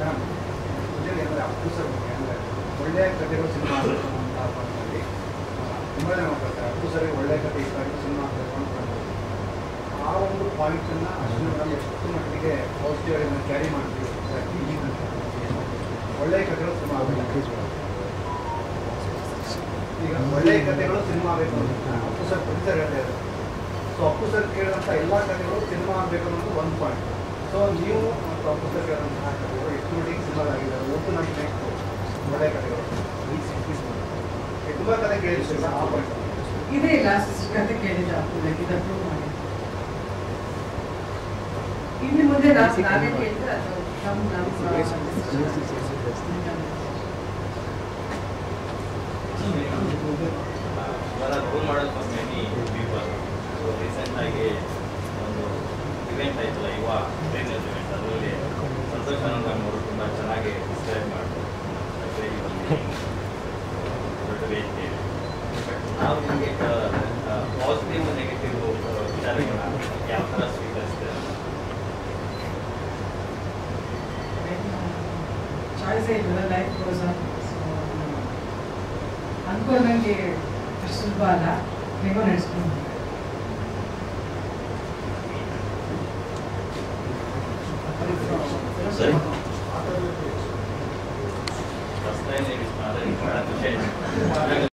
Madam ಮುಂಚೆಗೆ ಅಂದರೆ Appu sir ಬಗ್ಗೆ ಅಂದರೆ ಒಳ್ಳೆಯ ಕಥೆಗಳು ಸಿನಿಮಾ ಆಗಬೇಕು ಅಂತ ಪಟ್ಟಲ್ಲಿ ತುಂಬ ಜನ ಮಾತಾಡ್ತಾರೆ. ಅಪ್ಪು ಸರಿಗೆ ಒಳ್ಳೆಯ ಕಥೆ ಇಷ್ಟ ಆಗಿ ಸಿನಿಮಾ ಆಗಬೇಕು ಅಂತ ಆ ಒಂದು ಪಾಯಿಂಟನ್ನು ಅಷ್ಟು ಮೇಡಮ್ ಎಷ್ಟು ಮಟ್ಟಿಗೆ ಪಾಸಿಟಿವ್ ಆಗಿ ನಾವು ಕ್ಯಾರಿ ಮಾಡ್ತೀವಿ. ಒಳ್ಳೆಯ ಕಥೆಗಳು ಸಿನಿಮಾ ಆಗಬೇಕು, ಈಗ ಒಳ್ಳೆಯ ಕಥೆಗಳು ಸಿನಿಮಾ ಆಗಬೇಕು ಅಂತ ಅಪ್ಪು ಸರ್ ಪ್ರೊಡ್ಯೂಸರ್ ಹೇಳ್ತಾ ಇದ್ದಾರೆ. ಸೊ ಅಪ್ಪು ಸರ್ ಕೇಳಿದಂಥ ಎಲ್ಲ ಕಥೆಗಳು ಸಿನಿಮಾ ಆಗಬೇಕು ಅನ್ನೋದು ಒಂದು ಪಾಯಿಂಟ್. ಸೊ ನೀವು ಮತ್ತು ಅಪ್ಪು ಸರ್ ಕೇಳಿದಂತಹ ಕಥೆಗಳು ಎಷ್ಟು ಮಟ್ಟಿಗೆ ಸಿನಿಮಾದಾಗಿದ್ದಾರೆ ಒಟ್ಟು ನಮಗೆ ನೆಕ್ಸ್ಟ್ ಒಳ್ಳೆಯ ಕಥೆಗಳು ತುಂಬ ಕಥೆ ಕೇಳಿದ್ದೀವಿ ಆ ಪಾಯಿಂಟ್ ಇದೇ ಲಾಸ್ಟ್ ಕಥೆ ಕೇಳಿದ ಅಪ್ಪುದಾಗಿ ಪ್ರೂವ್ ಮಾಡಿ ಇನ್ನು ಮುಂದೆ ನಾವೇ ಕೇಳಿದ್ರೆ ಅದು role model for many people. So ರೀಸೆಂಟಾಗಿ ಒಂದು ಇವೆಂಟ್ ಆಯ್ತಲ್ಲ ಯುವ ಟ್ರೈನರ್ಸ್ ಇವೆಂಟ್, ಅದರಲ್ಲಿ ಸಂತೋಷ್ ಆನಂದಮ್ ಅವರು ತುಂಬ ಚೆನ್ನಾಗಿ ಡಿಸ್ಕ್ರೈಬ್ ಮಾಡಿದ್ರು ದೊಡ್ಡ ವೇದಿಕೆ. ನಾವು ನಿಮಗೆ ಪಾಸಿಟಿವ್ ನೆಗೆಟಿವ್ ವಿಚಾರಗಳನ್ನ ಯಾವ ಥರ ಸ್ವೀಕರಿಸ್ತೇವೆ? ಚಾಯ್ಸ್ ಇಲ್ಲ, ಲೈಫ್ ಗೋಸ್ ಆನ್. ಅಂದ್ಕೊಂಡಂಗೆ ಅಷ್ಟು ಸುಲಭ ಅಲ್ಲ, ಹೇಗೋ ನಡೆಸ್ಕೊಂಡು ಸರಿ. ಫಸ್ಟ್ ಟೈಮ್ ಭಾಳ ಖುಷಿ ಆಯಿತು.